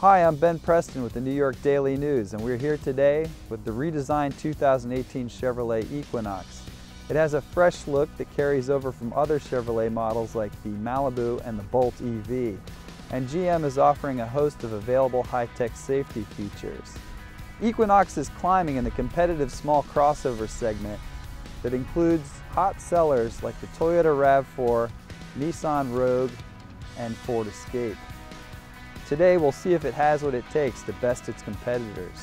Hi, I'm Ben Preston with the New York Daily News, and we're here today with the redesigned 2018 Chevrolet Equinox. It has a fresh look that carries over from other Chevrolet models like the Malibu and the Bolt EV, and GM is offering a host of available high-tech safety features. Equinox is climbing in the competitive small crossover segment that includes hot sellers like the Toyota RAV4, Nissan Rogue, and Ford Escape. Today we'll see if it has what it takes to best its competitors.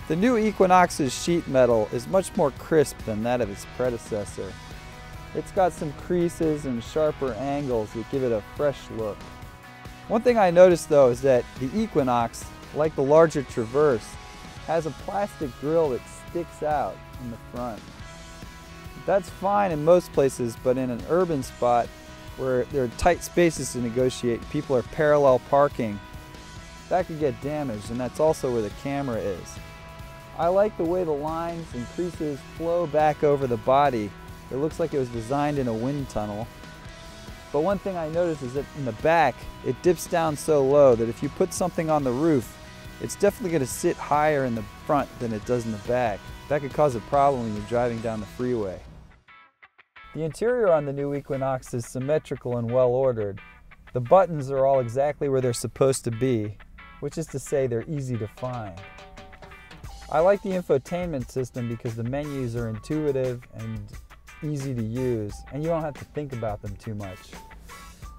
The new Equinox's sheet metal is much more crisp than that of its predecessor. It's got some creases and sharper angles that give it a fresh look. One thing I noticed though is that the Equinox, like the larger Traverse, has a plastic grille that sticks out in the front. That's fine in most places, but in an urban spot where there are tight spaces to negotiate, people are parallel parking, that could get damaged, and that's also where the camera is. I like the way the lines and creases flow back over the body. It looks like it was designed in a wind tunnel. But one thing I noticed is that in the back, it dips down so low that if you put something on the roof, it's definitely going to sit higher in the front than it does in the back. That could cause a problem when you're driving down the freeway. The interior on the new Equinox is symmetrical and well ordered. The buttons are all exactly where they're supposed to be, which is to say they're easy to find. I like the infotainment system because the menus are intuitive and easy to use, and you don't have to think about them too much.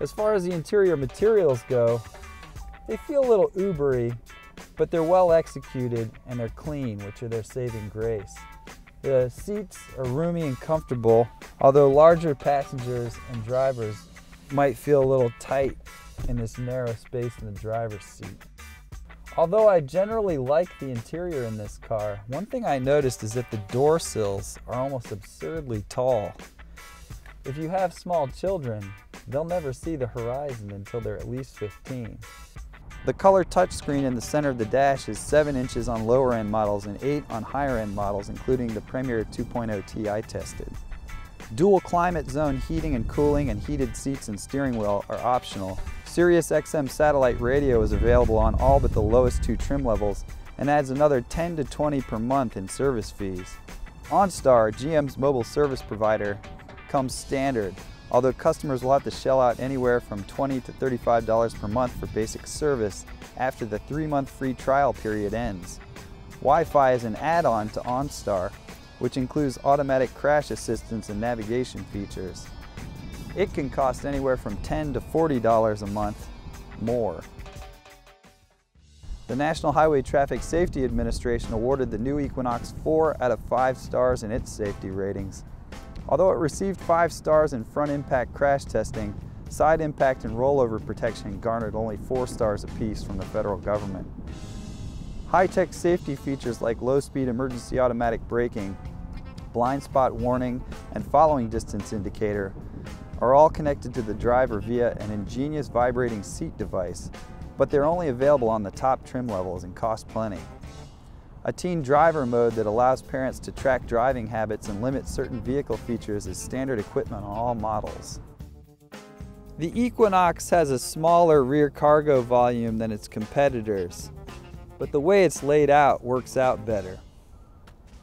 As far as the interior materials go, they feel a little Uber-y, but they're well executed and they're clean, which are their saving grace. The seats are roomy and comfortable, although larger passengers and drivers might feel a little tight in this narrow space in the driver's seat. Although I generally like the interior in this car, one thing I noticed is that the door sills are almost absurdly tall. If you have small children, they'll never see the horizon until they're at least 15. The color touchscreen in the center of the dash is 7 inches on lower-end models and 8 on higher-end models, including the Premier 2.0 Ti I tested. Dual climate zone heating and cooling and heated seats and steering wheel are optional. Sirius XM satellite radio is available on all but the lowest 2 trim levels and adds another $10 to $20 per month in service fees. OnStar, GM's mobile service provider, comes standard, although customers will have to shell out anywhere from $20 to $35 per month for basic service after the 3-month free trial period ends. Wi-Fi is an add-on to OnStar, which includes automatic crash assistance and navigation features. It can cost anywhere from $10 to $40 a month more. The National Highway Traffic Safety Administration awarded the new Equinox 4 out of 5 stars in its safety ratings. Although it received 5 stars in front impact crash testing, side impact and rollover protection garnered only 4 stars apiece from the federal government. High-tech safety features like low-speed emergency automatic braking, blind spot warning, and following distance indicator are all connected to the driver via an ingenious vibrating seat device, but they're only available on the top trim levels and cost plenty. A teen driver mode that allows parents to track driving habits and limit certain vehicle features is standard equipment on all models. The Equinox has a smaller rear cargo volume than its competitors, but the way it's laid out works out better.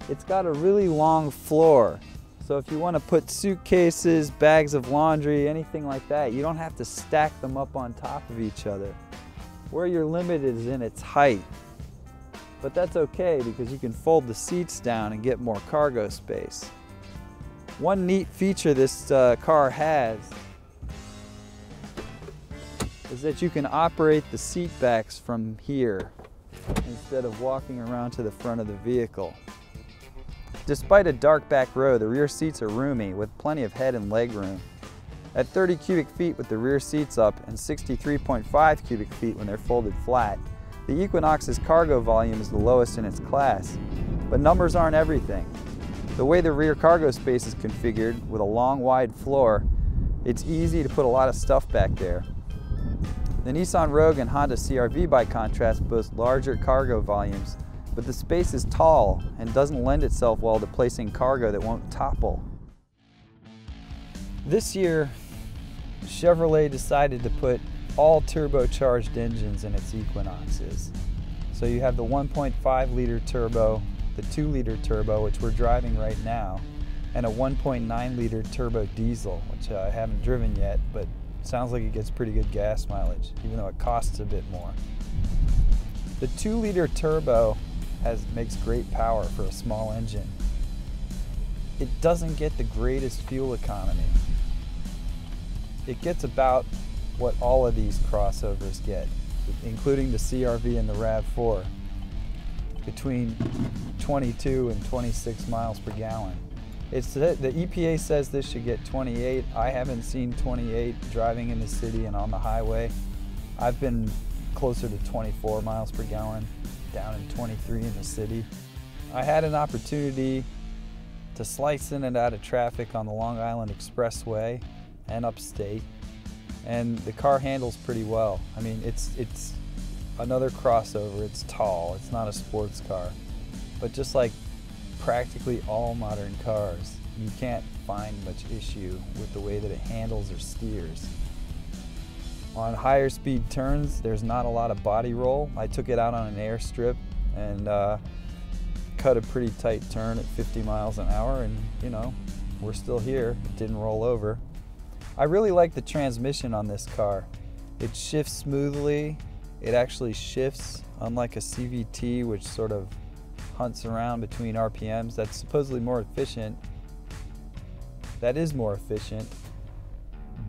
It's got a really long floor, so if you want to put suitcases, bags of laundry, anything like that, you don't have to stack them up on top of each other. Where you're limited is in its height. But that's okay because you can fold the seats down and get more cargo space. One neat feature this car has is that you can operate the seat backs from here instead of walking around to the front of the vehicle. Despite a dark back row, the rear seats are roomy with plenty of head and leg room. At 30 cubic feet with the rear seats up and 63.5 cubic feet when they're folded flat, the Equinox's cargo volume is the lowest in its class, but numbers aren't everything. The way the rear cargo space is configured, with a long, wide floor, it's easy to put a lot of stuff back there. The Nissan Rogue and Honda CR-V, by contrast, boast larger cargo volumes, but the space is tall and doesn't lend itself well to placing cargo that won't topple. This year, Chevrolet decided to put all turbocharged engines in its Equinoxes. So you have the 1.5 liter turbo, the 2 liter turbo, which we're driving right now, and a 1.9 liter turbo diesel, which I haven't driven yet, but sounds like it gets pretty good gas mileage, even though it costs a bit more. The 2 liter turbo makes great power for a small engine. It doesn't get the greatest fuel economy. It gets about what all of these crossovers get, including the CR-V and the RAV4, between 22 and 26 miles per gallon. The EPA says this should get 28. I haven't seen 28 driving in the city and on the highway. I've been closer to 24 miles per gallon, down in 23 in the city. I had an opportunity to slice in and out of traffic on the Long Island Expressway and upstate, and the car handles pretty well. I mean, it's another crossover. It's tall. It's not a sports car, but just like practically all modern cars, you can't find much issue with the way that it handles or steers. On higher speed turns, there's not a lot of body roll. I took it out on an airstrip and cut a pretty tight turn at 50 miles an hour, and you know, we're still here. It didn't roll over. I really like the transmission on this car. It shifts smoothly. It actually shifts, unlike a CVT, which sort of hunts around between RPMs. That's supposedly more efficient. That is more efficient,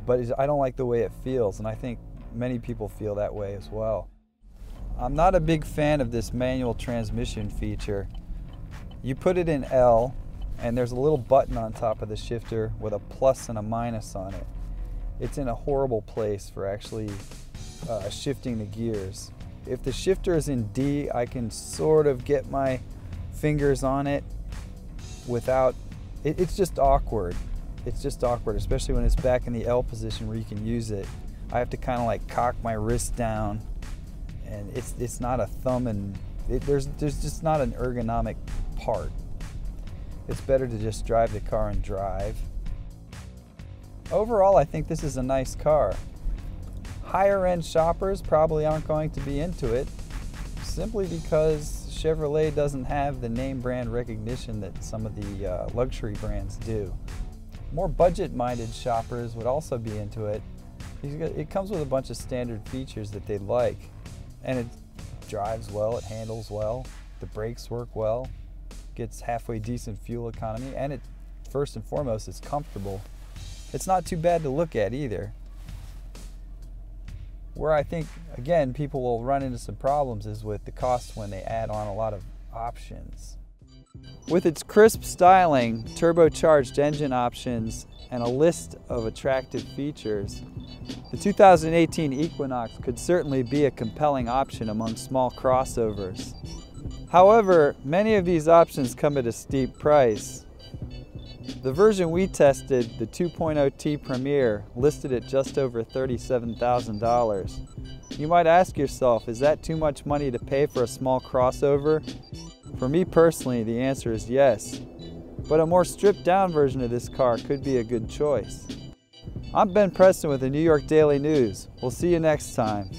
but I don't like the way it feels, and I think many people feel that way as well. I'm not a big fan of this manual transmission feature. You put it in L, and there's a little button on top of the shifter with a plus and a minus on it. It's in a horrible place for actually shifting the gears. If the shifter is in D, I can sort of get my fingers on it without, it's just awkward. It's just awkward, especially when it's back in the L position where you can use it. I have to kind of like cock my wrist down, and it's not a thumb, and there's just not an ergonomic part. It's better to just drive the car and drive. Overall, I think this is a nice car. Higher end shoppers probably aren't going to be into it, simply because Chevrolet doesn't have the name brand recognition that some of the luxury brands do. More budget-minded shoppers would also be into it. It comes with a bunch of standard features that they like, and it drives well, it handles well, the brakes work well, gets halfway decent fuel economy, and it, first and foremost, is comfortable. It's not too bad to look at either. Where I think, again, people will run into some problems is with the cost when they add on a lot of options. With its crisp styling, turbocharged engine options, and a list of attractive features, the 2018 Equinox could certainly be a compelling option among small crossovers. However, many of these options come at a steep price. The version we tested, the 2.0T Premier, listed at just over $37,000. You might ask yourself, is that too much money to pay for a small crossover? For me personally, the answer is yes, but a more stripped down version of this car could be a good choice. I'm Ben Preston with the New York Daily News. We'll see you next time.